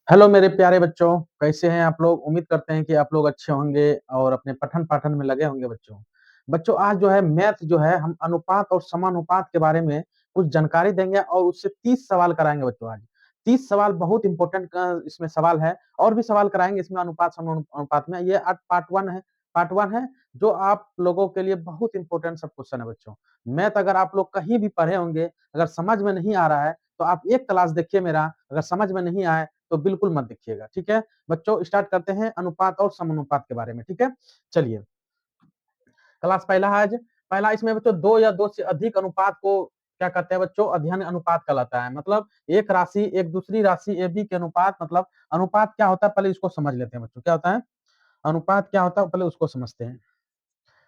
Hello मेरे प्यारे बच्चों, कैसे हैं आप लोग? उम्मीद करते हैं कि आप लोग अच्छे होंगे और अपने पठन-पाठन में लगे होंगे बच्चों। बच्चों आज जो है मैथ जो है हम अनुपात और समानुपात के बारे में कुछ जानकारी देंगे और उससे 30 सवाल कराएँगे बच्चों आज। 30 सवाल बहुत इम्पोर्टेंट इसमें सवाल है और भी सवाल कराएँगे इसमें अनुपात समानुपात में। ये आज पार्ट 1 है जो आप लोगों के लिए बहुत इम्पोर्टेंट सब क्वेश्चन है बच्चों। मैथ अगर आप लोग कहीं भी पढ़े होंगे, अगर समझ में नहीं आ रहा है, तो आप एक क्लास देखिए मेरा, अगर समझ में नहीं आए तो बिल्कुल मत देखिएगा, ठीक है? बच्चों स्टार्ट करते हैं अनुपात और समानुपात के बारे में, ठीक है? चलिए, क्लास पहला है आज। पहला इसमें बच्चों 2 या 2 से अधिक अनुपात को क्या कहते हैं बच्चों? अध्ययन अनुपात कहलाता है। मतलब एक राशि एक दूसरी राशि AB के अनुपात मतलब अनुपात क्या होता है पहले इसको समझ लेते हैं बच्चों। क्या होता है? अनुपात क्या होता है पहले उसको समझते हैं।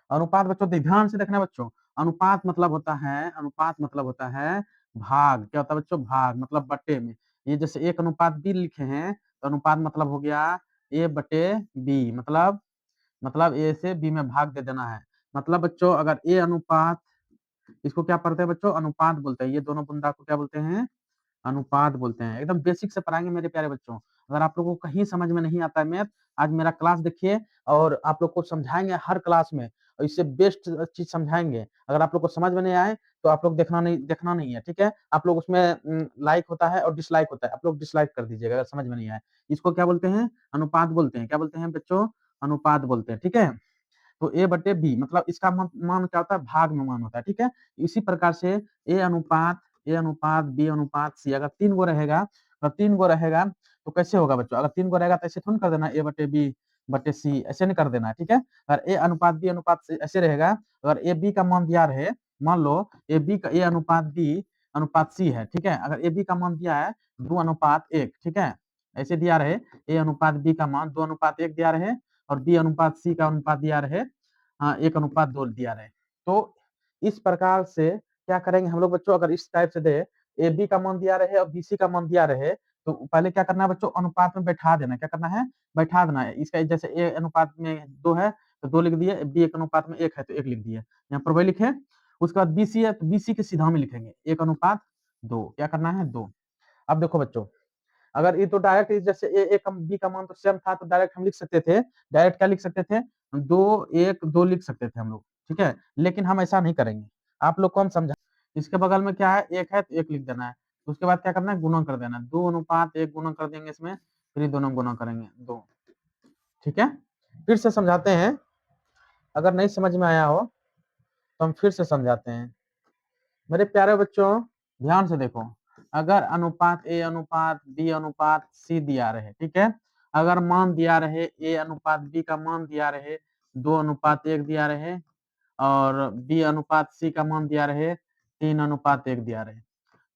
अनुपात बच्चों ध्यान से देखना बच्चों। अनुपात मतलब होता है भाग। क्या होता है बच्चों? भाग मतलब बट्टे में। ये जैसे 1:B लिखे हैं तो अनुपात मतलब हो गया A/B मतलब A से B में भाग दे देना है। मतलब बच्चों अगर A अनुपात इसको क्या पढ़ते हैं बच्चों? अनुपात बोलते हैं। ये दोनों बंदा को क्या बोलते हैं? अनुपात बोलते हैं। एकदम बेसिक से पढ़ाएँगे मेरे प्यारे बच्चों। अगर आप लोगों को कहीं समझ में नहीं आता है मैथ, आज मेरा क्लास देखिए और आप लोग को समझाएँगे हर क्लास में और इससे बेस्ट चीज़ समझाएँगे। अगर आप लोग को समझ में नहीं आए, तो आप लोग देखना नहीं है, ठीक है? आप लोग उसमें लाइक होता है और डिसलाइक होता है। आप लोग डिसलाइक कर दीजिएगा अगर समझ में नहीं आए। इसको क्या बोलते हैं? अनुपात बोलते हैं। क्या बोलते हैं बच्चों? अनुपात बोलते हैं, ठीक है? तो A/B मतलब इसका मान क्या होता है? भाग में मान होता है, ठीक है? इसी प्रकार से A अनुपात B अनुपात C अगर 3 गो रहेगा तो कैसे होगा बच्चों? अगर 3 गो रहेगा तो ऐसे थोड़ी ना कर देना A/B/C ऐसे नहीं कर देना है, ठीक है? अगर A अनुपात B अनुपात C ऐसे रहेगा, अगर AB का मान दिया रहे, मान लो A अनुपात B अनुपात C है, ठीक है? अगर AB का मान दिया है 2:1, ठीक है? ऐसे दिया रहे A अनुपात B का मान 2:1 दिया रहे और B अनुपात C का अनुपात दिया रहे 1:2 दिया रहे। तो इस प्रकार से क्या करेंगे हम लोग बच्चों अगर इस टाइप से दे AB का मान दिया रहे और BC का मान दिया रहे तो पहले क्या करना है बच्चों? अनुपात में बैठा देना है। क्या करना है? बैठा देना है। इसका जैसे A अनुपात में 2 है तो 2 लिख दिए, B एक अनुपात में 1 है तो 1 लिख दिए। यहाँ पर वही लिखे। उसके बाद BC है तो BC के सीधा में लिखेंगे 1:2। क्या करना है? 2। अब देखो बच्चों अगर ये तो डायरेक्ट जैसे ए कम बी का मान तो सेम था तो डायरेक्ट हम लिख सकते थे। डायरेक्ट क्या लिख सकते थे? 2 1 2 लिख सकते थे हम लोग, ठीक है? लेकिन हम ऐसा नहीं करेंगे। आप लोग को हम समझा इसके बगल में क्या है? 1 है तो 1 लिख देना है। उसके बाद क्या करना है? गुणा कर देना है। 2:1 गुणा कर देंगे इसमें, फिर ये दोनों गुणा करेंगे 2, ठीक है? फिर से समझाते हैं, अगर नहीं समझ में आया हो तो हम फिर से समझाते हैं। मेरे प्यारे बच्चों ध्यान से देखो, अगर अनुपात A अनुपात B अनुपात C दिया रहे, ठीक है? अगर मान दिया रहे A अनुपात B का मान दिया रहे 2:1 दिया रहे और B अनुपात C का मान दिया रहे 3:1 दिया रहे।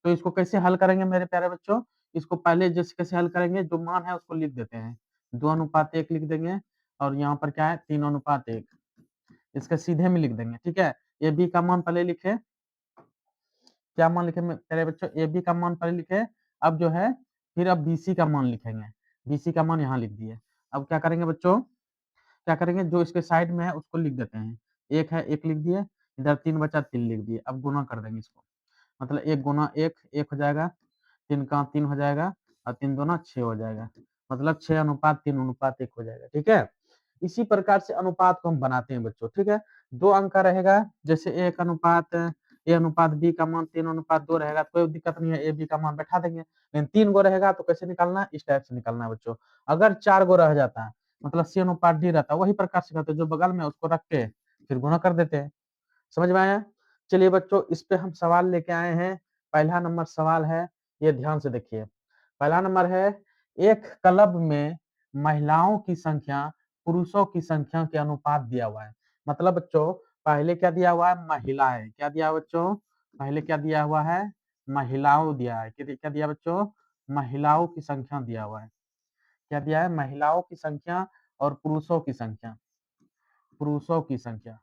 तो इसको कैसे हल करेंगे मेरे प्यारे बच्चों? इसको पहले जैसे कैसे हल करेंगे? जो मान है उसको लिख देते हैं। 2:1 लिख देंगे और यहाँ पर क्या है? 3:1 इसके सीधे में लिख देंगे, ठीक है? AB का मान पहले लिखे, क्या मान लिखे प्यारे बच्चों? AB का मान पहले लिखे, अब जो है फिर अब BC का मान लिखेंगे। BC का मान यहाँ लिख दिए। अब क्या करेंगे बच्चों? क्या करेंगे? जो इसके साइड में है उसको लिख देते हैं। 1 है 1 लिख दिए, इधर 3 बचा 3 लिख दिए। अब गुणा कर देंगे इसको। मतलब 1 गुणा 1 1 हो जाएगा, 3 का 3 हो जाएगा और 3 दूना 6 हो जाएगा। मतलब 6:3:1 हो जाएगा, ठीक है? इसी प्रकार से अनुपात को हम बनाते हैं बच्चों, ठीक है? 2 अंक का रहेगा, जैसे A अनुपात B का मान 3:2 रहेगा, तो कोई दिक्कत नहीं है, AB का मान बैठा देंगे। लेकिन 3 गो रहेगा तो कैसे निकालना है? इस टाइप से निकालना है बच्चों। अगर 4 गो रह जाता है, मतलब C अनुपात D रहता है, वही प्रकार से करते हैं, जो बगल में है उसको रख के फिर गुणा कर देते हैं। समझ में आया? चलिए बच्चों इस पे हम सवाल लेके आए हैं। पहला नंबर सवाल है, ये ध्यान से देखिए। पहला नंबर है, एक क्लब में महिलाओं की संख्या पुरुषों की संख्या के अनुपात दिया हुआ है। मतलब बच्चों पहले क्या दिया हुआ है? महिलाएं। क्या दिया हुआ बच्चों? पहले क्या दिया हुआ है? महिलाओं दिया है। क्या दिया बच्चों? महिलाओं की संख्या दिया हुआ है। क्या दिया है? महिलाओं की संख्या और पुरुषों की संख्या। पुरुषों की संख्या,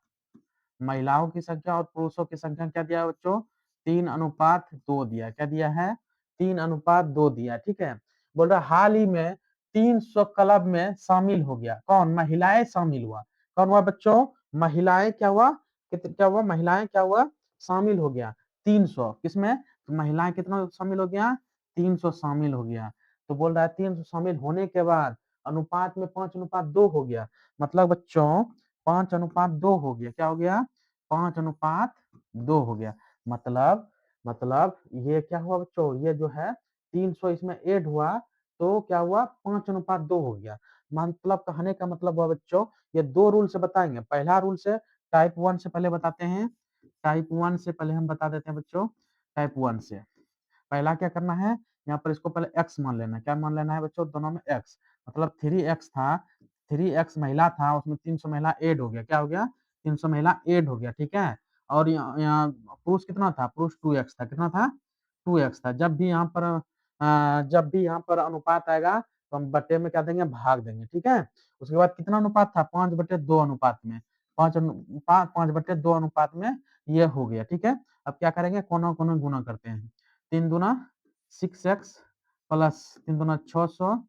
महिलाओं की संख्या और पुरुषों की संख्या क्या दिया है बच्चों? 3:2 दिया। क्या दिया है? 3:2 दिया, ठीक है? बोल रहा हाल ही में 300 क्लब में शामिल हो गया। कौन? महिलाएं शामिल हुआ। कौन हुआ बच्चों? महिलाएं क्या हुआ? क्या हुआ? महिलाएं क्या हुआ? शामिल हो गया 300 किसमें? तो महिलाएं कितना शामिल हो गया? 300 शामिल हो गया। तो बोल रहा है 300 शामिल होने के बाद अनुपात में 5:2 हो गया। मतलब बच्चों 5:2 हो गया। क्या हो गया? 5:2 हो गया। मतलब मतलब ये क्या हुआ बच्चों? ये जो है 300 इसमें ऐड हुआ तो क्या हुआ? 5:2 हो गया। मतलब कहने का मतलब हुआ बच्चों, ये 2 रूल से बताएंगे। पहला रूल से टाइप 1 से पहले बताते हैं। टाइप 1 से पहले हम बता देते हैं बच्चों। टाइप 1 से पहला क्या करना है? यहाँ पर इसको पहले x मान लेना है। क्या मान लेना है बच्चों? दोनों में x। मतलब 3x था, 3x महिला था, उसमें 300 महिला ऐड हो गया। क्या हो गया? 300 महिला ऐड हो गया। ठीक है। और यहाँ पुरुष कितना था? पुरुष 2x था। कितना था? 2x था। जब भी यहाँ पर अनुपात आएगा तो हम बटे में क्या देंगे? भाग देंगे। ठीक है। उसके बाद कितना अनुपात था? 5/2 अनुपात में। 5/2 अनुपात में ये हो गया। ठीक है। अब क्या करेंगे? कोना कोना गुना करते हैं। 3 दूना 6x प्लस 3 दूना 600,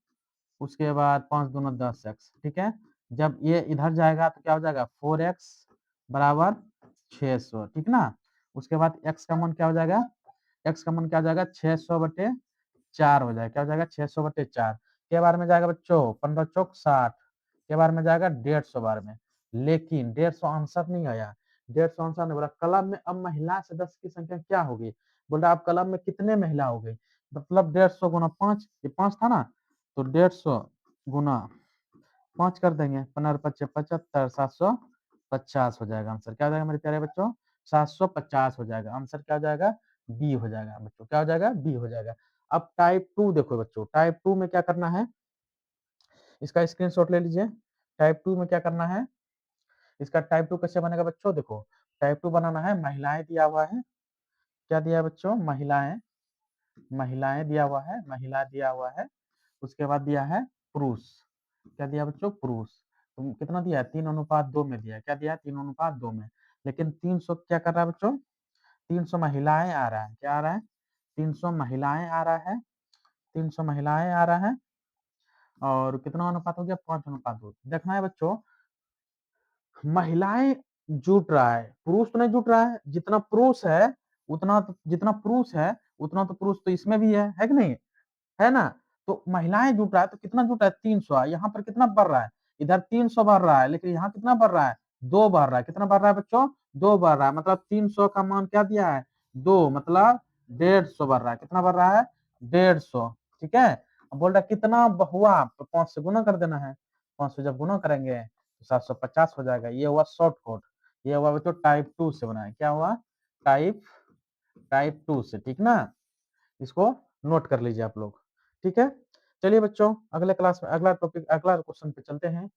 उसके बाद 5 दूना 10x। ठीक है। जब ये इधर जाएगा तो क्या हो जाएगा? 4x बराबर 600। ठीक ना। उसके बाद x का मान क्या हो जाएगा? x का मान क्या हो जाएगा? 600/4 हो जाएगा। क्या हो जाएगा? 600/4 के बार में जाएगा बच्चों? 15 चौक 60 के बार में जाएगा 150 बार में। लेकिन 150 आंसर नहीं आया। 150 आंसर नहीं बोला। कलम में अब महिला सदस्य की संख्या क्या होगी? बोल रहा आप कलम में कितने महिला हो गई? मतलब 150 गुना 5, ये 5 था ना, तो 150 गुना 5 कर देंगे। 15×5 = 75, 750 हो जाएगा आंसर। क्या हो जाएगा मेरे प्यारे बच्चों? 750 हो जाएगा आंसर। क्या हो जाएगा? बी हो जाएगा बच्चों। क्या हो जाएगा? बी हो जाएगा। अब टाइप 2 देखो बच्चों। टाइप 2 में क्या करना है? इसका स्क्रीनशॉट ले लीजिए। टाइप 2 में क्या करना है? इसका टाइप 2 कैसे बनेगा बच्चों? देखो, टाइप 2 बनाना है। महिलाएं दिया हुआ है। क्या दिया है बच्चों? महिलाएं। महिलाएं दिया हुआ है। महिला दिया हुआ है। उसके बाद दिया है पुरुष। क्या दिया बच्चों? पुरुष। तो कितना दिया है? 3:2 में दिया है। क्या दिया है? 3:2 में। लेकिन 300 क्या कर रहा है बच्चों? 300 महिलाएं आ रहा है। क्या आ रहा है? 300 महिलाएं आ रहा है। 300 महिलाएं आ रहा है। और कितना अनुपात हो गया? 5:2। देखना है बच्चों, महिलाएं जुट रहा है, पुरुष तो नहीं जुट रहा है। जितना पुरुष है उतना तो पुरुष तो इसमें भी है कि नहीं? है ना। तो महिलाएं जुट रहा है तो कितना जुटा है? 300। यहाँ पर कितना बढ़ रहा है? इधर 300 बढ़ रहा है, लेकिन यहाँ कितना बढ़ रहा है? 2 बढ़ रहा है। कितना बढ़ रहा है बच्चों? 2 बढ़ रहा है। मतलब 300 का मान क्या दिया है? 2, मतलब 150 बढ़ रहा है। कितना बढ़ रहा है? 150। ठीक है। अब बोल रहा है कितना हुआ? तो 5 से गुना कर देना है। 5 से जब गुना करेंगे तो 750 हो जाएगा। ये हुआ शॉर्ट कोड। ये हुआ बच्चों टाइप 2 से बना है। क्या हुआ? टाइप टाइप 2 से। ठीक ना। इसको नोट कर लीजिए आप लोग। ठीक है। चलिए बच्चों, अगले क्लास में अगला टॉपिक, अगला क्वेश्चन पे चलते हैं।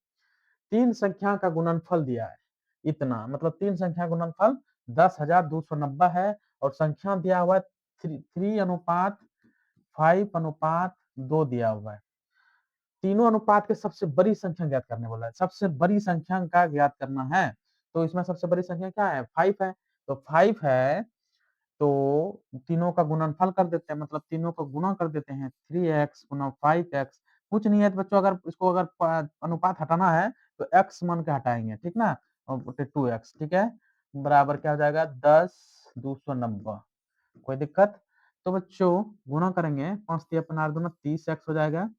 3 संख्या का गुणनफल दिया है इतना, मतलब 3 संख्या गुणनफल 10,290 है। और संख्या दिया हुआ है 3:5:2 दिया हुआ है। तीनों अनुपात के सबसे बड़ी संख्या ज्ञात करने बोला है। सबसे बड़ी संख्या का ज्ञात करना है। तो इसमें सबसे बड़ी संख्या क्या है? 5 है। तो 5 है तो तीनों का गुणनफल कर देते हैं, मतलब तीनों का गुणा कर देते हैं। 3x गुना 5x। कुछ नहीं है तो बच्चों, अगर इसको अगर अनुपात हटाना है तो x मान के हटाएंगे। ठीक ना। और 2x। ठीक है। बराबर क्या हो जाएगा? 10,290। कोई दिक्कत? तो बच्चों गुणा करेंगे। 5×3 = 30x हो जाएगा।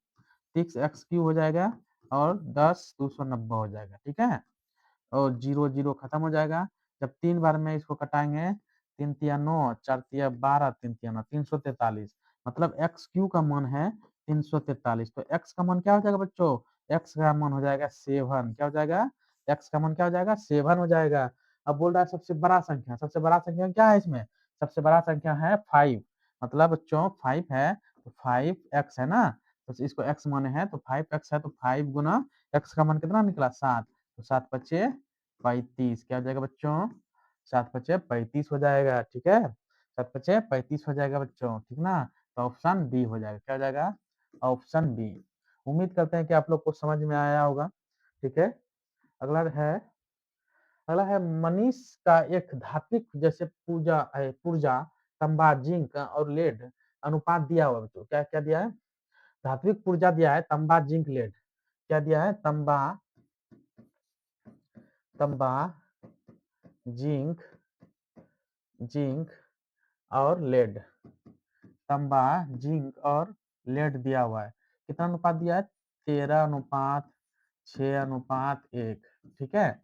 6x³ हो जाएगा। और 10,290 हो जाएगा। ठीक है। और 0 0 खत्म हो जाएगा। जब 3 बार में इसको कटाएंगे, 3×3 = 9, 4×3 = 12, 3×3 = 343। मतलब x³ का मान है 343। तो x का मान क्या हो जाएगा बच्चों? x का मान हो जाएगा 7। क्या हो जाएगा? x का मान क्या हो जाएगा? 7 हो जाएगा। अब बोल रहा है सबसे बड़ा संख्या। सबसे बड़ा संख्या क्या है इसमें? सबसे बड़ा संख्या है 5। मतलब बच्चों 5 है तो 5x है ना। तो इसको x माने हैं तो 5x है, तो 5 गुना x का मान कितना निकला? 7। तो 7×5 = 35। क्या हो जाएगा बच्चों? 7×5 = 35 हो जाएगा। ठीक है। 7×5 = 35 हो जाएगा बच्चों। ठीक ना। तो ऑप्शन बी हो जाएगा। क्या हो जाएगा? Option B. उम्मीद करते हैं कि आप लोग को समझ में आया होगा। ठीक है। अगला है अगला है मनीष का एक धात्विक जैसे पुर्जा, तांबा, जिंक और लेड अनुपात दिया हुआ बच्चों। क्या क्या दिया है? धात्विक पुर्जा दिया है, तांबा, जिंक, लेड। क्या दिया है? तांबा, तांबा, जिंक, जिंक और लेड। तांबा, जिंक और लेड दिया हुआ है। कितना अनुपात दिया है? 13:6:1, ठीक है।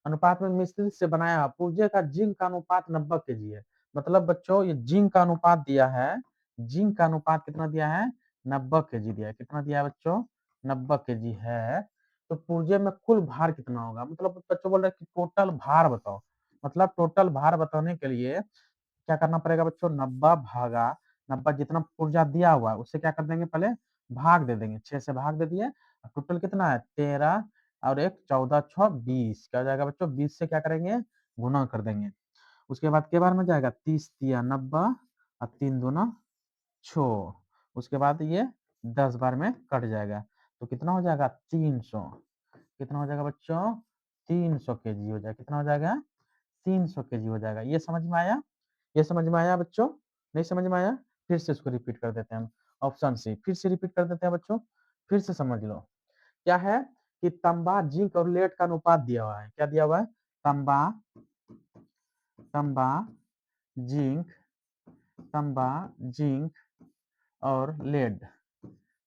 अनुपात में मिश्रित से बनाया पुर्जे का जिंक का अनुपात 90 केजी है। मतलब बच्चों ये जिंक का अनुपात दिया है, जिंक का अनुपात कितना दिया है? 90 केजी दिया है। कितना दिया है बच्चों? 90 केजी है। तो पुर्जे में कुल भार कितना होगा? मतलब बच्चों बोल रहे हैं कि टोटल भार बताओ। मतलब टोटल भार बताने के लिए क्या करना पड़ेगा बच्चों? 90 भागा 90, जितना पुर्जा दिया हुआ है उससे क्या कर देंगे? पहले भाग दे देंगे, 6 से भाग दे दिए। टोटल कितना है? 13 और 1 14 6 20। क्या हो जाएगा बच्चों? 20 से क्या करेंगे? गुना कर देंगे। उसके बाद के बार में जाएगा 30 तिया 90 और 3 दूना 6। उसके बाद ये 10 बार में कट जाएगा। तो कितना हो जाएगा? 300। कितना हो जाएगा बच्चों? 300 केजी हो जाएगा। कितना हो जाएगा? 300 केजी हो जाएगा। ये समझ में आया? ये समझ में आया बच्चों? नहीं समझ में आया? फिर से इसको रिपीट कर देते हैं हम। ऑप्शन सी फिर से रिपीट कर देते हैं बच्चों, फिर से समझ लो। क्या है कि तांबा जिंक और लेड का अनुपात दिया हुआ है। क्या दिया हुआ है? तांबा तांबा जिंक तांबा जिंक और लेड,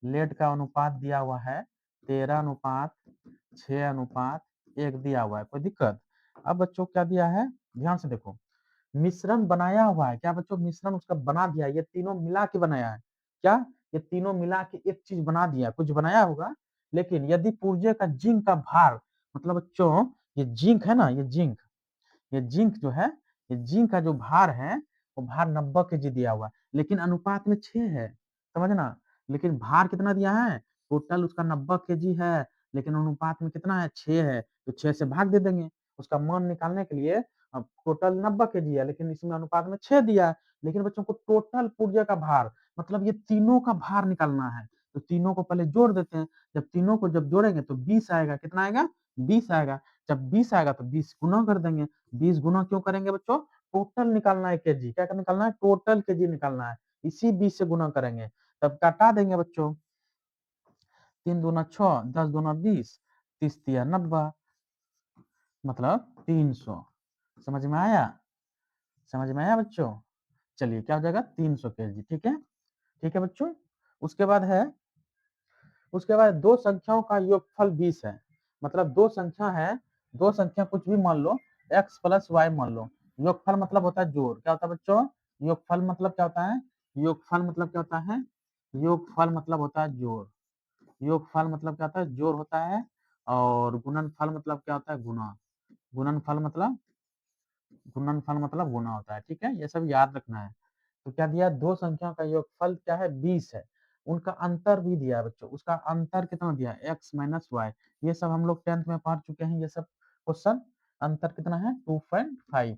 लेड का अनुपात दिया हुआ है 13:6:1 दिया हुआ है। कोई दिक्कत? अब बच्चों क्या दिया है? ध्यान से देखो, मिश्रण बनाया हुआ है। क्या बच्चों? मिश्रण उसका बना दिया है। ये तीनों मिला के बनाया है। क्या? ये तीनों मिला के एक चीज बना दिया, कुछ बनाया होगा। लेकिन यदि पुर्जे का जिंक का भार, मतलब बच्चों ये जिंक है ना, ये जिंक जो है, ये जिंक का जो भार है वो भार 90 केजी दिया हुआ है, लेकिन अनुपात में 6 है। समझना? लेकिन भार कितना दिया है? टोटल उसका 90 केजी है, लेकिन अनुपात में कितना है? 6 है। तो 6 से भाग दे देंगे। उसका मान निकालने के लिए अब टोटल 90 केजी है, लेकिन इसमें अनुपात में 6 दिया है। लेकिन बच्चों को टोटल पुर्जे का भार, मतलब ये तीनों का भार निकालना है। तो तीनों को पहले जोड़ देते हैं। जब तीनों को जब जोड़ेंगे तो 20 आएगा। कितना आएगा? 20 आएगा। जब 20 आएगा तो 20 गुना कर देंगे। 20 गुना क्यों करेंगे बच्चों? टोटल निकालना है केजी। क्या निकालना है? टोटल केजी निकालना है। इसी 20 से गुना करेंगे। तब काटा देंगे बच्चों। 3 दूना 6, 10 दूना 20, 30 तिया 90, मतलब 300। समझ में आया? समझ में आया बच्चों? चलिए क्या हो जाएगा? 300 केजी। ठीक है, ठीक है बच्चों। उसके बाद है, उसके बाद दो संख्याओं का योगफल 20 है। मतलब दो संख्या है, दो संख्या कुछ भी मान लो, x प्लस वाई मान लो। योगफल मतलब होता है जोड़। क्या होता है बच्चों? योगफल मतलब क्या होता है? योगफल मतलब क्या होता है? योगफल मतलब होता है जोड़। योगफल मतलब क्या होता है? जोड़ होता है। और गुणनफल मतलब क्या होता है? गुणा। गुणनफल मतलब, गुणनफल मतलब गुणा होता है। ठीक है, ये सब याद रखना है। तो क्या दिया? दो संख्या का योगफल क्या है? 20 है। उनका अंतर भी दिया है बच्चों। उसका अंतर कितना दिया है? x minus y. ये सब हम लोग 10th में पढ़ चुके हैं ये सब क्वेश्चन। अंतर कितना है? 2.5।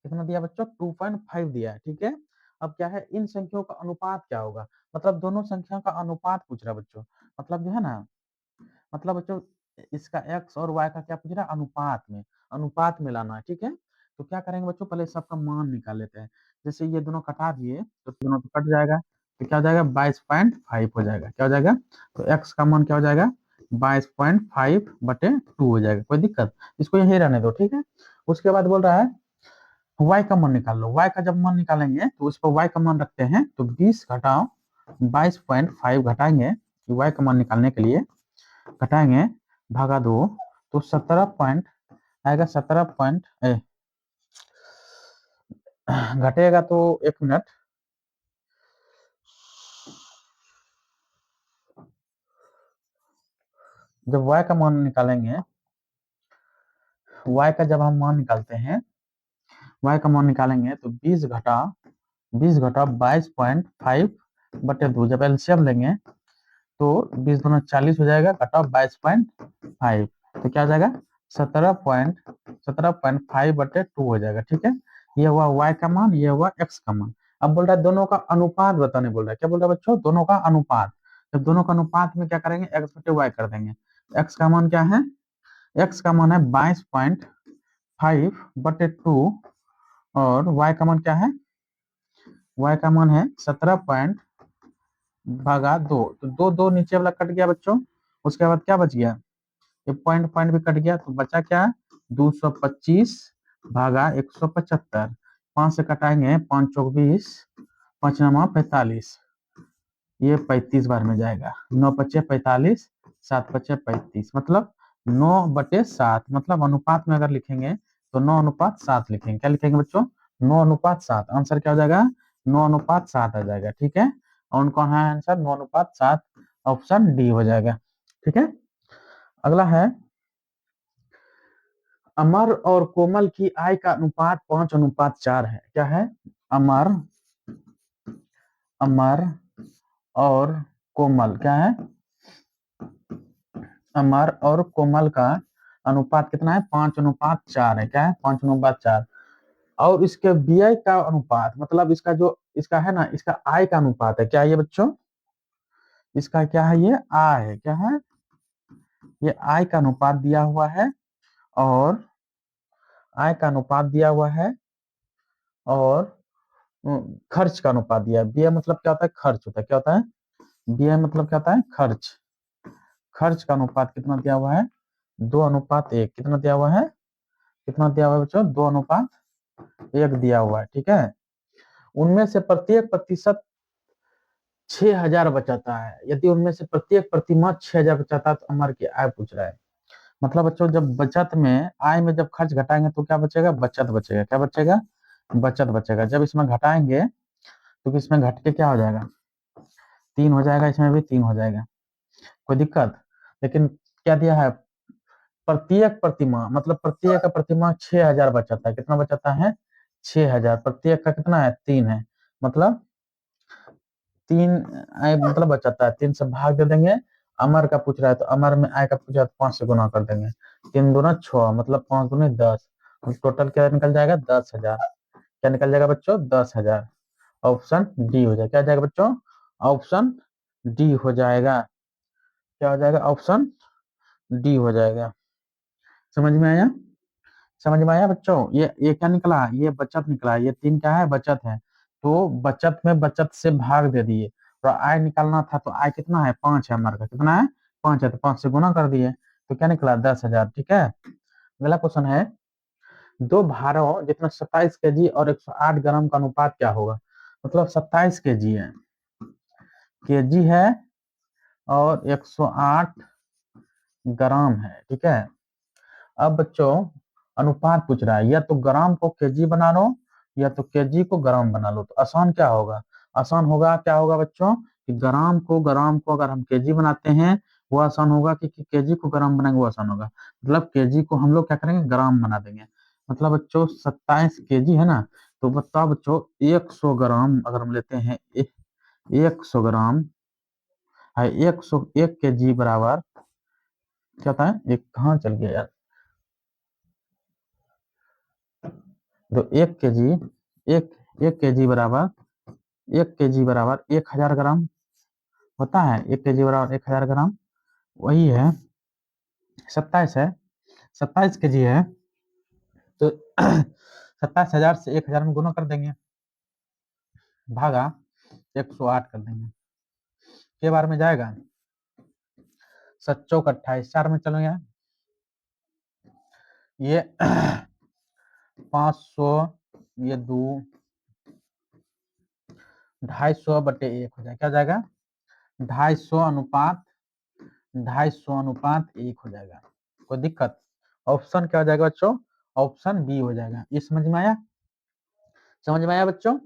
कितना दिया बच्चों? 2.5 दिया है। ठीक है, अब क्या है? इन संख्याओं का अनुपात क्या होगा? मतलब दोनों संख्या का अनुपात पूछ रहा है बच्चों। मतलब जो है ना, मतलब बच्चों इसका x और y का क्या पूछ रहा है? अनुपात में लाना है। ठीक है, तो क्या करेंगे बच्चों? पहले सबका मान निकाल लेते हैं। जैसे ये दोनों कटा दिए तो दोनों तो कट जाएगा। तो क्या हो जाएगा? 22.5 हो जाएगा। क्या हो जाएगा? तो x का मान क्या हो जाएगा? 22.5/2 हो जाएगा। कोई दिक्कत? इसको यही रहने दो। ठीक है, उसके बाद बोल रहा है y का मान निकाल लो। y का जब मान निकालेंगे तो उस पर y का मान रखते हैं। तो 20 घटाओ 22.5 घटाएंगे y का मान निकालने के लिए, घटाएंगे भागा 2, तो 17 पॉइंट आएगा। 17 पॉइंट घटेगा तो 1 मिनट। जब y का मान निकालेंगे, y का जब हम मान निकालते हैं, y का मान निकालेंगे तो 20 घटा 22.5/2। जब एलसीएम लेंगे तो 20 दूना 40 हो जाएगा, घटाओ 22.5, तो क्या हो जाएगा? 17.5/2 हो जाएगा। ठीक है, ये हुआ y का मान, ये हुआ x का मान। अब बोल रहा है दोनों का अनुपात बताने बोल रहा है। क्या बोल रहा है बच्चों? दोनों का अनुपात। जब दोनों का अनुपात में क्या करेंगे? x/y कर देंगे। x का मान क्या है? x का मान है 22.5/2 और y का मान क्या है? y का मान है 17/2। तो दो दो नीचे वाला कट गया बच्चों। उसके बाद क्या बच गया? ये पॉइंट पॉइंट भी कट गया, तो बचा क्या? 225/175। 5 से कटाएंगे, 5 चौक 20, 5 9 45, ये 35 बार में जाएगा। 9×5 = 45, 7×5 = 35, मतलब 9/7, मतलब अनुपात में अगर लिखेंगे तो 9:7 लिखेंगे। क्या लिखेंगे बच्चों? 9:7। आंसर क्या हो जाएगा? 9:7 आ जाएगा। ठीक है, और कौन है आंसर? 9:7, ऑप्शन डी हो जाएगा। ठीक है, अगला है, अमर और कोमल की आय का अनुपात 5:4 है। क्या है? अमर अमर और कोमल, क्या है? अमर और कोमल का अनुपात कितना है? 5:4 है। क्या है? 5:4। और इसके व्यय का अनुपात, मतलब इसका जो इसका है ना, इसका आय का अनुपात है। क्या है ये बच्चों? इसका क्या है? ये आय है। क्या है? ये आय का अनुपात दिया हुआ है, और आय का अनुपात दिया हुआ है, और खर्च का अनुपात दिया है। व्यय मतलब क्या होता है? खर्च होता है। क्या होता है? व्यय मतलब क्या होता है? खर्च। खर्च का अनुपात कितना दिया हुआ है? 2:1। कितना दिया हुआ है? कितना दिया हुआ है बच्चों? 2:1 दिया हुआ है। ठीक है, उनमें से प्रत्येक प्रतिशत 6,000 बचाता है। यदि उनमें से प्रत्येक प्रतिमाह 6,000 बचाता है तो अमर की आय पूछ रहा है। मतलब बच्चों, जब बचत में, आय में जब खर्च घटाएंगे तो क्या बचेगा? बचत बचेगा। क्या बचेगा? बचत बचेगा। जब इसमें घटाएंगे तो इसमें घट के क्या हो जाएगा? 3 हो जाएगा, इसमें भी 3 हो जाएगा। कोई दिक्कत? लेकिन क्या दिया है? प्रत्येक प्रतिमाह, मतलब प्रत्येक का प्रतिमाह 6,000 बचाता है। कितना बचाता है? 6,000। प्रत्येक का कितना है? 3 है, मतलब 3 आय मतलब बचाता है। 3 से भाग दे देंगे। अमर का पूछ रहा है तो अमर में आय का पूछ रहा है तो 5 से गुना कर देंगे। 3×2 = 6, मतलब 5×2 = 10। टोटल क्या निकल जाएगा? 10,000। क्या निकल जाएगा बच्चों? 10,000। ऑप्शन डी हो जाएगा। क्या हो जाएगा बच्चों? ऑप्शन डी हो जाएगा। क्या हो जाएगा? ऑप्शन डी हो जाएगा। समझ में आया? समझ में आया बच्चों? ये क्या निकला? ये बचत निकला। ये 3 क्या है? बचत है। तो बचत में बचत से भाग दे दिए, तो आय निकालना था, तो आय कितना है? 5 है। हमारे का कितना है? 5 है, तो 5 से गुना कर दिए, तो क्या निकला? 10,000। ठीक है, अगला क्वेश्चन है, दो भारों जितना 27 kg और 108 ग्राम का अनुपात क्या होगा? मतलब 27 kg है, केजी है, और 108 ग्राम है। ठीक है, अब बच्चों अनुपात पूछ रहा है, या तो ग्राम को केजी बना लो, या तो केजी को ग्राम बना लो। तो आसान क्या होगा? आसान होगा, क्या होगा बच्चों, कि ग्राम को अगर हम केजी बनाते हैं वो आसान होगा, कि केजी को ग्राम बनाएंगे वो आसान होगा। मतलब केजी को हम लोग क्या करेंगे? ग्राम बना देंगे। मतलब बच्चों 27 kg है ना, तो बताओ बच्चों 100 ग्राम अगर हम लेते हैं, 100 ग्राम है, 101 kg बराबर क्या होता है? एक कहाँ चल गया यार? तो 1 kg, एक 1 kg बराबर, 1 kg बराबर 1,000 ग्राम होता है। 1 kg बराबर 1,000 ग्राम, वही है। 27 है, 27 kg है, तो 27,000 से 1,000 में गुना कर देंगे, भागा 108 कर देंगे। के बार में जाएगा? 7×4 = 28, 4 में चलो यार, ये 500, ये 2, 250/1 हो जाएगा। क्या हो जाएगा? 250 अनुपात 1 हो जाएगा। कोई दिक्कत? ऑप्शन क्या हो जाएगा बच्चों? ऑप्शन बी हो जाएगा। ये समझ में आया? समझ में आया बच्चों?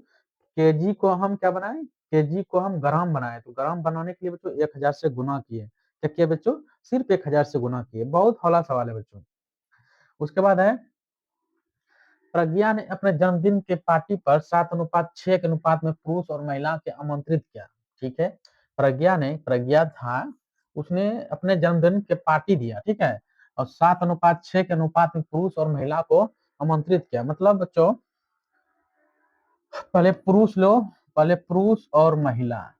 केजी को हम क्या बनाए? केजी को हम ग्राम बनाए, तो ग्राम बनाने के लिए बच्चों 1,000 से गुना किए। क्या किया बच्चों? सिर्फ 1,000 से गुना किए। बहुत हौला सवाल है बच्चों। उसके बाद है, प्रज्ञा ने अपने जन्मदिन के पार्टी पर 7:6 के अनुपात में पुरुष और महिला के आमंत्रित किया। ठीक है, प्रज्ञा था, उसने अपने जन्मदिन के पार्टी दिया। ठीक है, और 7:6 के अनुपात में पुरुष और महिला को आमंत्रित किया। मतलब बच्चों पहले पुरुष लो, पहले पुरुष और महिला,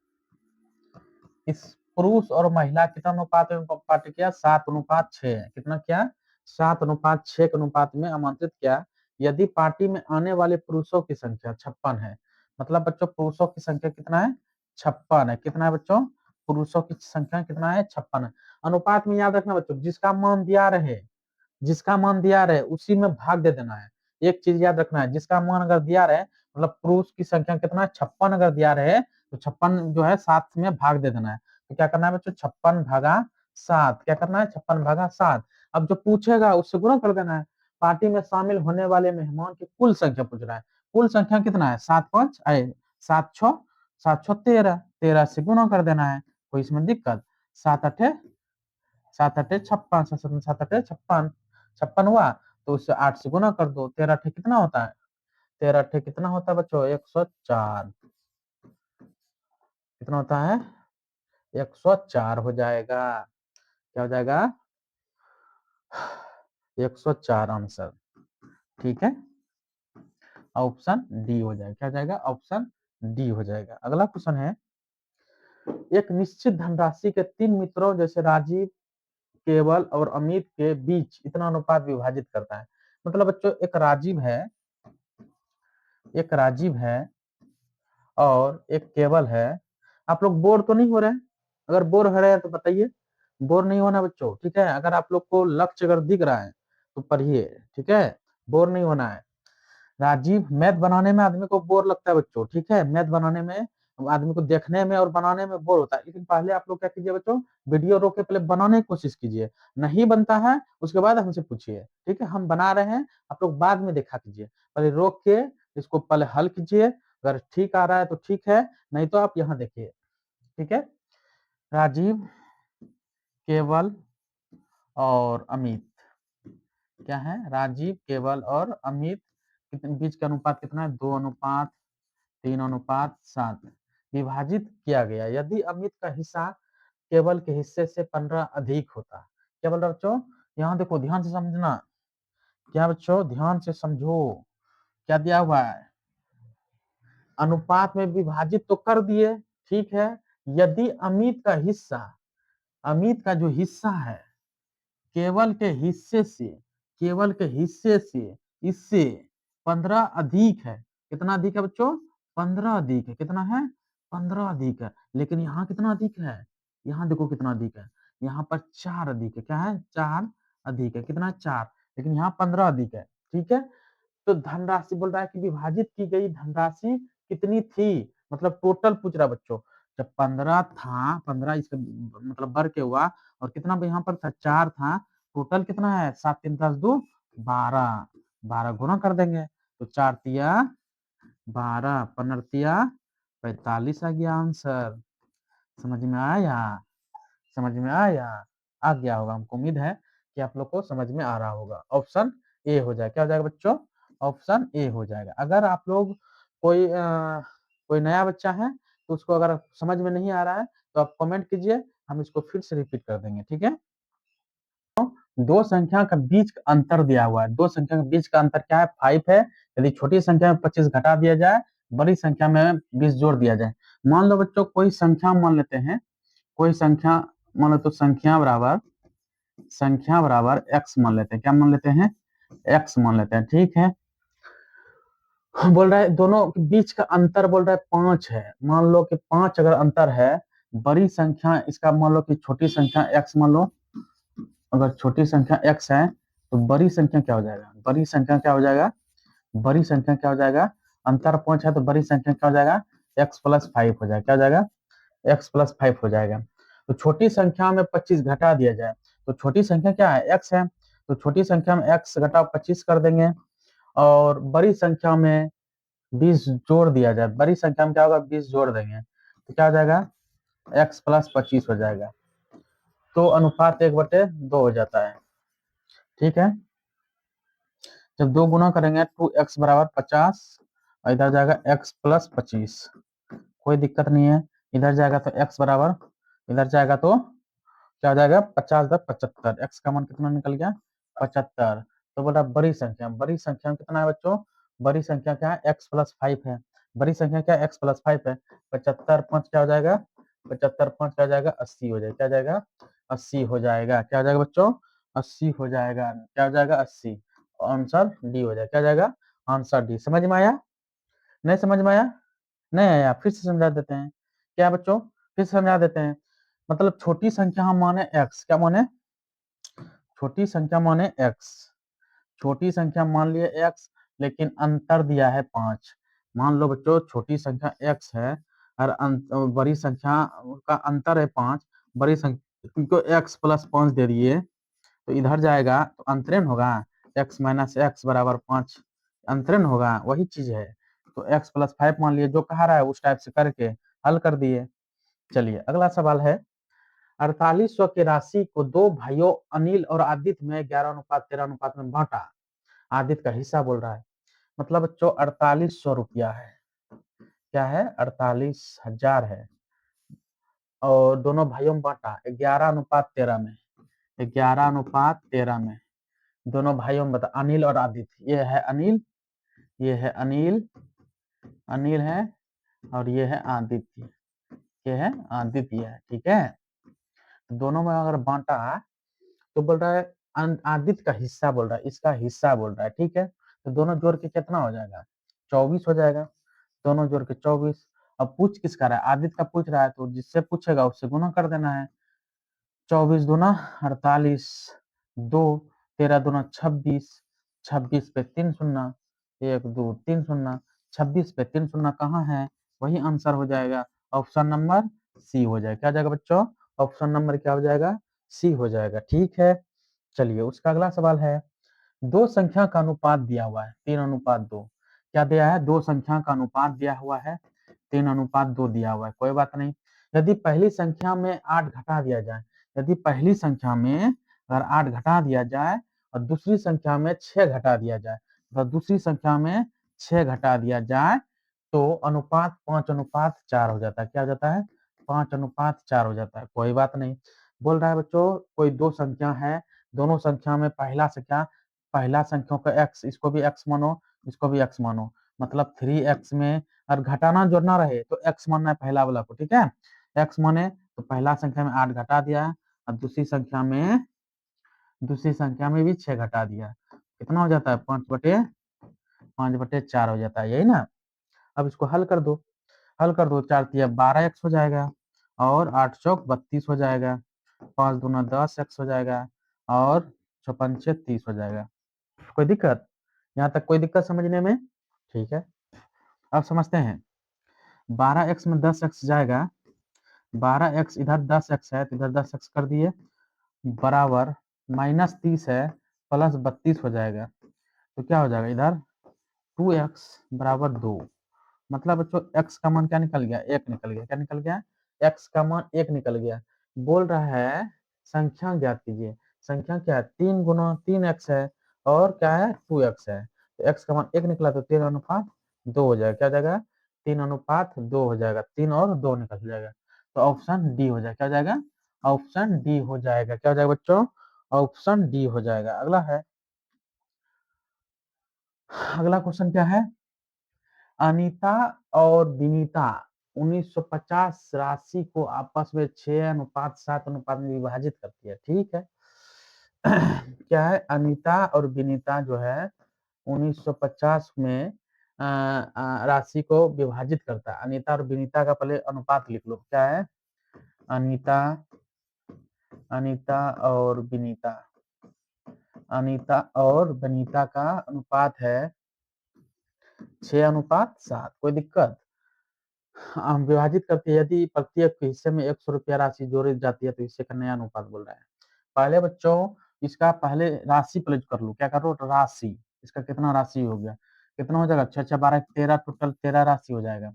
इस पुरुष और महिला कितना अनुपात में पार्टी किया? 7:6। कितना किया? 7:6 के अनुपात में आमंत्रित किया। यदि पार्टी में आने वाले पुरुषों की संख्या 56 है, मतलब बच्चों पुरुषों की संख्या कितना है? 56 है। कितना है बच्चों? पुरुषों की संख्या कितना है? 56 है। अनुपात में याद रखना बच्चों, जिसका मान दिया रहे उसी में भाग दे देना है। एक चीज याद रखना है, जिसका मान अगर दिया रहे, मतलब पुरुष की संख्या कितना है? 56 अगर दिया रहे, तो 56 जो है 7 में भाग दे देना है। तो क्या करना है बच्चों, 56/7, क्या करना है 56/7। अब जो पूछेगा उससे गुणा कर देना है। पार्टी में शामिल होने वाले मेहमान की कुल संख्या पूछ रहा है। कुल संख्या कितना है, 7 5 आए 7 6 13 से गुणा कर देना है। कोई इसमें दिक्कत, 7 8 56, 7 8 56 हुआ। तो उससे 8 से गुना कर दो, 13 कितना होता है, 13 कितना होता है बच्चों, 104। कितना होता है, 104 हो जाएगा। क्या हो जाएगा, 104 आंसर। ठीक है, ऑप्शन डी हो जाएगा। क्या हो जाएगा, ऑप्शन डी हो जाएगा। अगला क्वेश्चन है, एक निश्चित धनराशि के 3 मित्रों जैसे राजीव, केवल और अमित के बीच इतना अनुपात विभाजित करता है। मतलब बच्चों एक राजीव है और एक केवल है। आप लोग बोर तो नहीं हो रहे हैं? अगर बोर हो रहे हैं तो बताइए, बोर नहीं होना बच्चों, ठीक है। अगर आप लोग को लक्ष्य अगर दिख रहा है तो पढ़िए, ठीक है, बोर नहीं होना है। राजीव, मैथ बनाने में आदमी को बोर लगता है बच्चों, ठीक है, मैथ बनाने में आदमी को देखने में और बनाने में बोर होता है। लेकिन पहले आप लोग क्या कीजिए बच्चों, वीडियो रोक के पहले बनाने की कोशिश कीजिए। नहीं बनता है उसके बाद हमसे पूछिए, ठीक है। हम बना रहे हैं, आप लोग बाद में देखा कीजिए। पहले रोक के इसको पहले हल कीजिए। अगर ठीक आ रहा है तो ठीक है, नहीं तो आप यहाँ देखिए, ठीक है। राजीव, केवल और अमित, क्या है, राजीव, केवल और अमित बीच का अनुपात कितना है, 2:3:7 विभाजित किया गया। यदि अमित का हिस्सा केवल के हिस्से से 15 अधिक होता। क्या बोल रहा बच्चों, यहाँ देखो ध्यान से समझना। क्या बच्चों, ध्यान से समझो, क्या दिया हुआ है, अनुपात में विभाजित तो कर दिए, ठीक है। यदि अमित का जो हिस्सा है केवल के हिस्से से, इससे 15 अधिक है। कितना अधिक है बच्चों, 15 अधिक है। कितना है, 15 अधिक है। लेकिन यहाँ कितना अधिक है, यहाँ देखो कितना अधिक है, यहाँ पर 4 अधिक है। क्या है, 4 अधिक है। कितना, 4, लेकिन यहाँ 15 अधिक है, ठीक है। तो धनराशि बोल रहा है कि विभाजित की गई धनराशि कितनी थी, मतलब टोटल पूछ रहा बच्चों। जब 15 था, 15 इसका मतलब बढ़ के हुआ, और कितना यहाँ पर था, 4 था। टोटल कितना है, 7 3 10 2 12, 12 गुना कर देंगे तो 4 तिया 12, 15 तिया 45 आ गया आंसर। समझ में आया, समझ में आया, आ गया होगा। हमको उम्मीद है कि आप लोग को समझ में आ रहा होगा। ऑप्शन ए हो जाएगा। क्या हो जाएगा बच्चों, ऑप्शन ए हो जाएगा। अगर आप लोग कोई नया बच्चा है तो उसको अगर समझ में नहीं आ रहा है तो आप कमेंट कीजिए, हम इसको फिर से रिपीट कर देंगे, ठीक है। दो संख्या का बीच का अंतर दिया हुआ है। दो संख्या के बीच का अंतर क्या है, 5 है। यदि छोटी संख्या में 25 घटा दिया जाए, बड़ी संख्या में 20 जोड़ दिया जाए। मान लो बच्चों कोई संख्या मान लेते हैं, कोई संख्या मान लो, तो संख्या बराबर x मान लेते हैं। क्या मान लेते हैं, x मान लेते हैं, ठीक है। बोल रहा है दोनों के बीच का अंतर बोल रहा है 5 है। मान लो कि 5 अगर अंतर है, बड़ी संख्या इसका मान लो कि छोटी संख्या x मान लो। अगर छोटी संख्या x है तो बड़ी संख्या क्या हो जाएगा, बड़ी संख्या क्या हो जाएगा, बड़ी संख्या क्या हो जाएगा, अंतर 5 है तो बड़ी संख्या क्या हो जाएगा, x+5 हो जाएगा। क्या हो जाएगा, x+5 हो जाएगा। तो छोटी संख्या में 25 घटा दिया जाए, तो छोटी संख्या क्या है, x है। तो छोटी संख्या में x घटा 25 कर देंगे, और बड़ी संख्या में 20 जोड़ दिया जाए। बड़ी संख्या में क्या होगा, 20 जोड़ देंगे तो क्या हो जाएगा, x+25 हो जाएगा। तो अनुपात 1/2 हो जाता है, ठीक है। जब 2 गुना करेंगे 2x बराबर 50, और इधर जाएगा x+25, कोई दिक्कत नहीं है। इधर जाएगा तो x बराबर, इधर जाएगा तो क्या हो जाएगा, 50×75, x का मान कितना निकल गया, 75। तो बोला बड़ी संख्या में कितना है बच्चों, बड़ी संख्या क्या है, x+5 है। बड़ी संख्या क्या है, x+5 है। 75×5 क्या हो जाएगा, 75×5 क्या हो जाएगा, 80 हो जाएगा। क्या हो जाएगा, 80 हो जाएगा। क्या हो जाएगा बच्चों, 80 हो जाएगा। क्या हो जाएगा, 80। आंसर डी हो जाएगा। क्या हो जाएगा, आंसर डी। समझ में आया, नहीं समझ में आया, नहीं आया, फिर से समझा देते हैं। क्या बच्चों, फिर से समझा देते हैं। मतलब छोटी संख्या हम माने x, क्या माने, छोटी संख्या माने x, छोटी संख्या मान लिए x, लेकिन अंतर दिया है 5। मान लो बच्चों छोटी संख्या x है और बड़ी संख्या का अंतर है 5, बड़ी संख्या को x प्लस 5 दे दिए तो इधर जाएगा तो अंतरण होगा, x माइनस एक्स बराबर 5 अंतरण होगा, वही चीज है। तो x प्लस 5 मान लिए, जो कहा रहा है उस टाइप से करके हल कर दिए। चलिए अगला सवाल है, 4800 की राशि को दो भाइयों अनिल और आदित्य में 11:13 में बांटा। आदित्य का हिस्सा बोल रहा है, मतलब बच्चों 4800 रुपया है, क्या है 48,000 है, और दोनों भाइयों में बांटा 11:13 में, 11:13 में दोनों भाइयों में बता, अनिल और आदित्य, ये है अनिल, ये है अनिल, अनिल है, और ये है आदित्य, ये है आदित्य है, ठीक है। दोनों में अगर बांटा तो बोल रहा है आदित्य का हिस्सा बोल रहा है, इसका हिस्सा बोल रहा है, ठीक है। तो दोनों जोड़ के कितना हो जाएगा, 24 हो जाएगा, दोनों जोड़ के 24। अब पूछ किसका रहा है, आदित्य का पूछ रहा है, तो जिससे पूछेगा उससे गुना कर देना है, 24 दूना 48, 2 13 दूना 26, 26 पे 3 शून्य, 1 2 3 शून्य, 26 पे 3 शून्य कहाँ है, वही आंसर हो जाएगा, ऑप्शन नंबर सी हो जाएगा। क्या हो जाएगा बच्चों, ऑप्शन नंबर क्या हो जाएगा, सी हो जाएगा, ठीक है। चलिए उसका अगला सवाल है, दो संख्या का अनुपात दिया हुआ है 3:2, क्या दिया है, दो संख्या का अनुपात दिया हुआ है 3:2 दिया हुआ है, कोई बात नहीं। यदि पहली संख्या में 8 घटा दिया जाए, यदि पहली संख्या में अगर 8 घटा दिया जाए और दूसरी संख्या में 6 घटा दिया जाए, तो दूसरी संख्या में 6 घटा दिया जाए तो अनुपात 5:4 हो जाता है, क्या हो जाता है 5:4 हो जाता है, कोई बात नहीं। बोल रहा है बच्चों कोई दो संख्या है, दोनों संख्या में पहला संख्या का x, इसको भी x मानो, इसको भी x मानो, मतलब 3x में और घटाना जोड़ना रहे तो x मानना है पहला वाला को, ठीक है। x माने तो पहला संख्या में 8 घटा दिया और दूसरी संख्या में भी 6 घटा दिया, कितना हो जाता है 5/4 हो जाता है, यही ना। अब इसको हल कर दो, हल कर दो, 4 तिया 12x हो जाएगा, और 8 चौक 32 हो जाएगा, 5 दूना 10x हो जाएगा, और 6 पंचे 30 हो जाएगा। कोई दिक्कत, यहाँ तक कोई दिक्कत समझने में, ठीक है। अब समझते हैं, 12x में 10x जाएगा, 12x इधर 10x है तो इधर 10x कर दिए, बराबर -30 है प्लस 32 हो जाएगा, तो क्या हो जाएगा इधर 2x बराबर 2, मतलब बच्चों x का मान क्या निकल गया, 1 निकल गया, क्या निकल गया, x का मान 1 निकल गया। बोल रहा है संख्या ज्ञात कीजिए, संख्या क्या है 3 गुना 3x है, और क्या है 2x है, तो x का मान 1 निकला तो 3:2 हो जाएगा, क्या हो जाएगा 3:2 हो जाएगा, 3 और 2 निकल जाएगा, तो ऑप्शन डी हो जाएगा, क्या हो जाएगा ऑप्शन डी हो जाएगा, क्या हो जाएगा बच्चों ऑप्शन डी हो जाएगा। अगला है, अगला क्वेश्चन क्या है, अनीता और विनीता 1950 राशि को आपस में 6:7 में विभाजित करती है, ठीक है। क्या है, अनीता और विनीता जो है 1950 में राशि को विभाजित करता है। अनीता और विनीता का पहले अनुपात लिख लो, क्या है, अनीता, अनीता और विनीता, अनीता और विनीता का अनुपात है 6:7, कोई दिक्कत, हम विभाजित करते हैं, यदि प्रत्येक हिस्से में 100 रुपया राशि जोड़ी जाती है तो हिस्से का नया अनुपात बोल रहा है। पहले बच्चों इसका पहले राशि प्लस कर लो, क्या करो राशि, इसका कितना राशि हो गया, कितना हो जाएगा 6 6 12 13, टोटल 13 राशि हो जाएगा।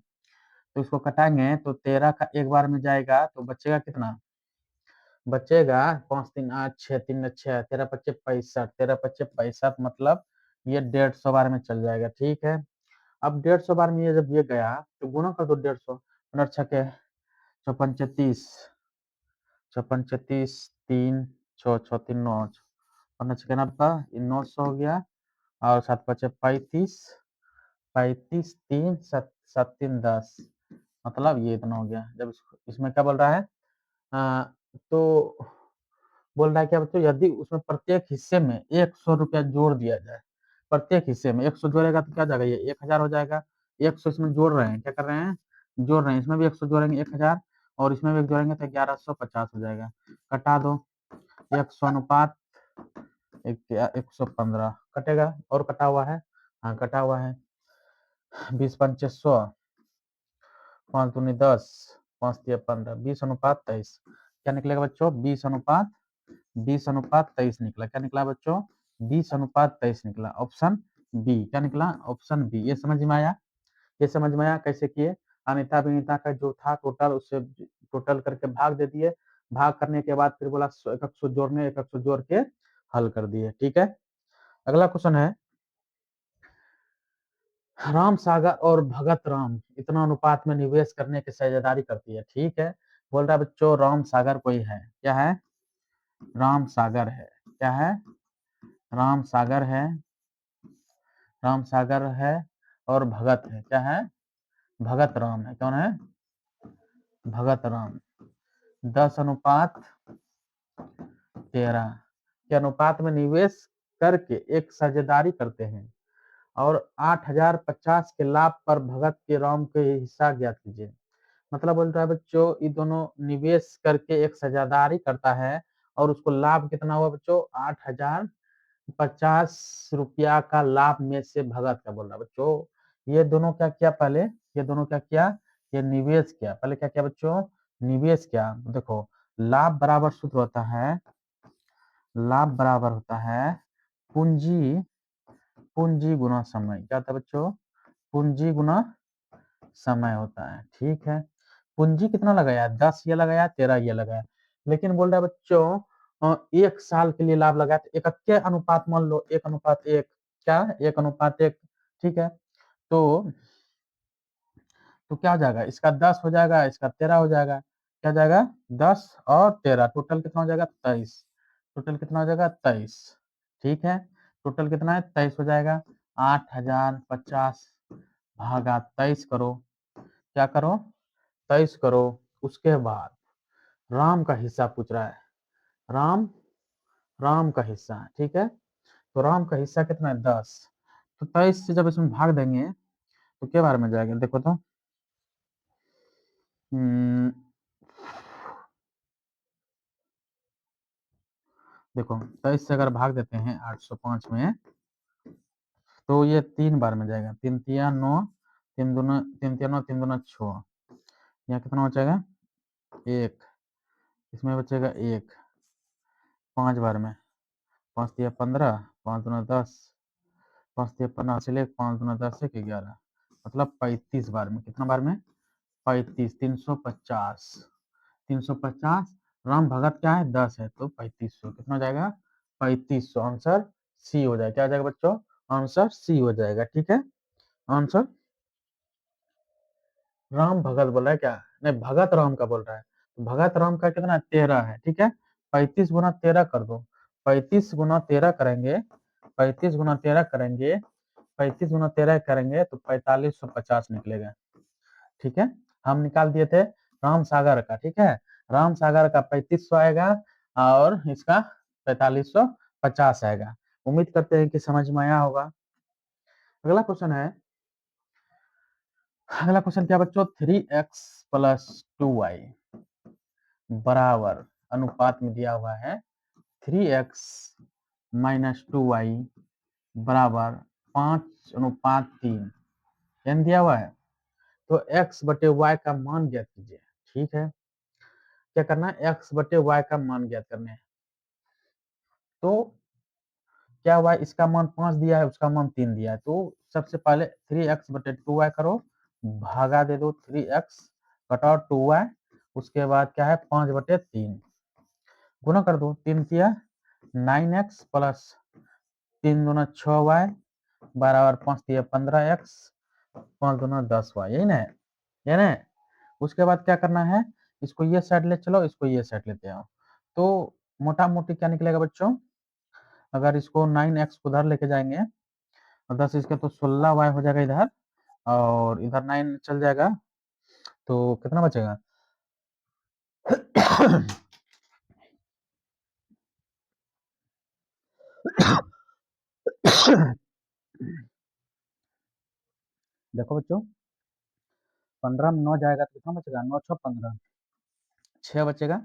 तो इसको कटाएंगे तो 13 का एक बार में जाएगा तो बचेगा कितना, बचेगा 5 3 8 6 3 6, 13 25 65, 13 25 65, मतलब ये 150 बार में चल जाएगा, ठीक है। अब 150 बार में ये जब ये गया तो गुना कर दो 150, 6 छप्पन 36, 3 6 6 3 9, 90, 900 हो गया, और 7 5 35, 35 3 7 7 3 10, मतलब ये इतना हो गया। जब इसमें क्या बोल रहा है, तो बोल रहा है क्या बच्चों, यदि उसमें प्रत्येक हिस्से में 100 रुपया जोड़ दिया जाए, प्रत्येक हिस्से में 100 जोड़ेगा तो क्या जाएगा, ये 1000 हो जाएगा, 100 इसमें जोड़ रहे हैं, क्या कर रहे हैं जोड़ रहे हैं, इसमें भी 100 जोड़ेंगे 1000, और इसमें भी जोड़ेंगे तो 1150 हो जाएगा, कटा दो, 100 अनुपात 115 कटेगा, और कटा हुआ है, हाँ कटा हुआ है, 20 पंचे 100, 5 दूनी 10, 5 तिया 15, 20:23। क्या निकलेगा बच्चों? 20:23 निकला। क्या निकला बच्चों? 20:23 निकला। Option B. क्या निकला? Option B. ये समझ में आया? ये समझ में आया कैसे किए? अनिता विनीता का जो था टोटल, उससे टोटल करके भाग दे दिए। भाग करने के बाद फिर बोला एक एक सौ जोड़ने, एक एक सौ जोड़ के हल कर दिए। ठीक है, अगला क्वेश्चन है, राम सागर और भगत राम इतना अनुपात में निवेश करने की साझेदारी करती है। ठीक है, बोल रहा है बच्चों राम सागर कोई है। क्या है? राम सागर है। क्या है? राम सागर है। राम सागर है और भगत है। क्या है? भगत राम है। कौन है? भगत राम। 10:13 के अनुपात में निवेश करके एक साझेदारी करते हैं और 8,050 के लाभ पर भगत के राम के हिस्सा ज्ञात कीजिए। मतलब बोल रहा है बच्चों ये दोनों निवेश करके एक साझेदारी करता है और उसको लाभ कितना हुआ बच्चों? 8,050 रुपया का लाभ में से भगत का बोल रहा है बच्चों। ये दोनों क्या किया पहले? ये दोनों क्या किया? ये निवेश किया। पहले क्या किया बच्चों? निवेश किया। देखो लाभ बराबर सूत्र होता है, लाभ बराबर होता है पूंजी, पूंजी गुना समय। क्या होता है बच्चों? पूंजी गुना समय होता है। ठीक है, पूंजी कितना लगाया? 10 ये लगाया, 13 ये लगाया। लेकिन बोल रहा है बच्चों एक साल के लिए लाभ लगाया तो एक के अनुपात मान लो, 1:1। क्या? 1:1। ठीक है, तो क्या हो जाएगा? इसका 10 हो जाएगा, इसका 13 हो जाएगा। क्या जाएगा? 10 और 13 टोटल कितना हो जाएगा? 23। टोटल कितना हो जाएगा? 23। ठीक है, टोटल कितना है? 23 हो जाएगा। 8,050 भागा 23 करो। क्या करो? 23 करो। उसके बाद राम का हिस्सा पूछ रहा है। राम, राम का हिस्सा। ठीक है, तो राम का हिस्सा कितना है? 10। तो 23 से जब इसमें भाग देंगे तो क्या बार में जाएगा? देखो तो देखो 23 से अगर भाग देते हैं 805 में तो ये 3 बार में जाएगा। 3 तिया 9, 3 दूना 3 तिया 9, 3 दूना 6। यहाँ कितना बचेगा? 1। इसमें बचेगा 1 5 बार में। 5 तिया 15, 5 दूना 10, 5 तिया 15 चलिए 5 दूना 10 1 11, मतलब 35 बार में। कितना बार में? 35। 350, 350। राम भगत क्या है? 10 है तो 3500 कितना हो जाएगा? 3500। आंसर सी हो जाएगा। क्या हो जाएगा बच्चों? आंसर सी हो जाएगा। ठीक है, आंसर राम भगत बोल रहा है क्या? नहीं, भगत राम का बोल रहा है। तो भगत राम का कितना? 13 है। ठीक है, 35 गुना 13 कर दो। 35 गुना 13 करेंगे, 35 गुना 13 करेंगे, 35 गुना 13 करेंगे तो 4550 निकलेगा। ठीक है, हम निकाल दिए थे राम सागर का। ठीक है, राम सागर का 3500 आएगा और इसका 4550 आएगा। उम्मीद करते हैं कि समझ में आया होगा। अगला क्वेश्चन है, अगला क्वेश्चन क्या बच्चों? 3x प्लस 2y बराबर अनुपात में दिया हुआ है 3x माइनस 2y बराबर 5:3 यानी दिया हुआ है। तो x बटे y का मान ज्ञात कीजिए। ठीक है, क्या करना है? x बटे y का मान ज्ञात करने हैं। तो क्या हुआ? इसका मान 5 दिया है, उसका मान 3 दिया है। तो सबसे पहले 3x बटे 2y करो, भागा दे दो 3x घटाओ 2y। उसके बाद क्या है? 5/3 गुना कर दो। 3 तिया 9x प्लस 3 दूना 6y बराबर 5 तिया 15x, 5 दूना 10y। यही ना? ये ना? उसके बाद क्या करना है? इसको ये साइड ले चलो, इसको ये साइड लेते आओ। तो मोटा मोटी क्या निकलेगा बच्चों? अगर इसको 9x उधर लेके जाएंगे और 10 इसका तो 16y हो जाएगा इधर, और इधर 9 चल जाएगा तो कितना बचेगा? देखो बच्चों 15 में 9 जाएगा तो कितना बचेगा? 9 6 15, 6 बचेगा।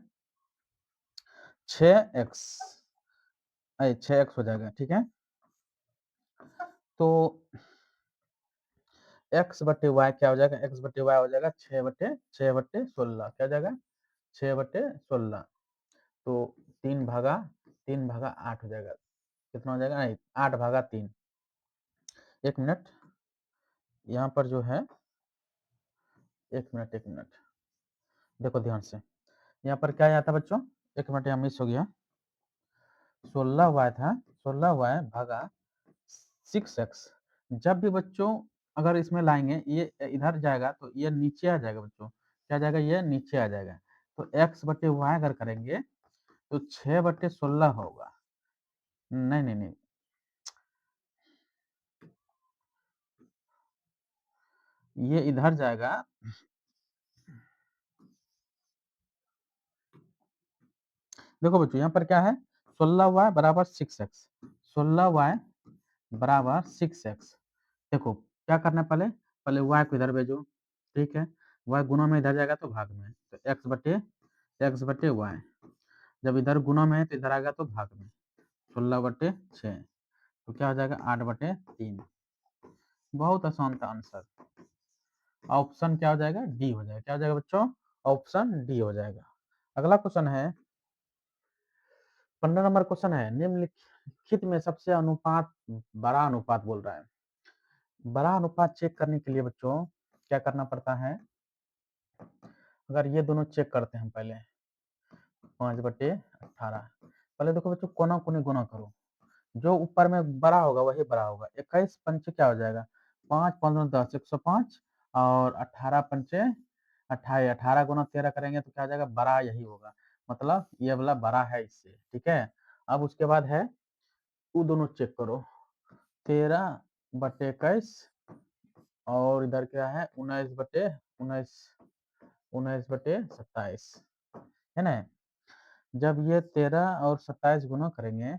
6x 6x हो जाएगा। ठीक है, तो एक्स बटे वाई क्या हो जाएगा, एक्स बटे वाई हो जाएगा 6/16 क्या हो जाएगा 6/16। तो 3/8 हो जाएगा, कितना हो जाएगा नहीं 8/3। 1 मिनट, यहाँ पर जो है 1 मिनट देखो ध्यान से, यहाँ पर क्या आया था बच्चों, 1 मिनट यहाँ मिस हो गया, 16y था, 16y भागा 6x। जब भी बच्चों अगर इसमें लाएंगे ये इधर जाएगा तो ये नीचे आ जाएगा बच्चों, क्या जाएगा ये नीचे आ जाएगा। तो x बटे वाई अगर करेंगे तो 6/16 होगा, नहीं नहीं नहीं, ये इधर जाएगा, देखो बच्चों यहाँ पर क्या है 16y बराबर 6x, 16y बराबर 6x। देखो क्या करना है, पहले पहले y को इधर भेजो, ठीक है, y गुणा में इधर जाएगा तो भाग में, तो x बटे y, जब इधर गुणा में है तो इधर आएगा तो भाग में, 16/6, तो क्या हो जाएगा 8/3। बहुत आसान था आंसर, ऑप्शन क्या हो जाएगा डी हो जाएगा, क्या हो जाएगा बच्चों ऑप्शन डी हो जाएगा। अगला क्वेश्चन है 15 नंबर क्वेश्चन है, निम्नलिखित में सबसे बड़ा अनुपात बोल रहा है। बड़ा अनुपात चेक करने के लिए बच्चों क्या करना पड़ता है, अगर ये दोनों चेक करते हैं पहले 5/18, पहले देखो बच्चों कोना कोनी गुना करो, जो ऊपर में बड़ा होगा वही बड़ा होगा। 21 पंचे क्या हो जाएगा 5×5 = 10, 105, और 18 पंचे 28, 18 × 13 करेंगे तो क्या हो जाएगा बड़ा यही होगा, मतलब ये वाला बड़ा है इससे, ठीक है। अब उसके बाद है वो दोनों चेक करो, 13/21 और इधर क्या है 19/19, 19/27, है ना। जब ये 13 और 27 गुना करेंगे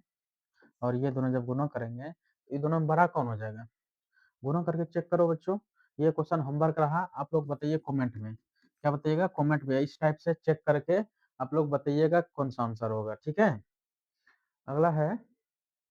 और ये दोनों जब गुना करेंगे ये दोनों में बड़ा कौन हो जाएगा, गुना करके चेक करो बच्चों। ये क्वेश्चन होमवर्क रहा, आप लोग बताइए कमेंट में, क्या बताइएगा कमेंट में, इस टाइप से चेक करके आप लोग बताइएगा कौन सा आंसर होगा, ठीक है। अगला है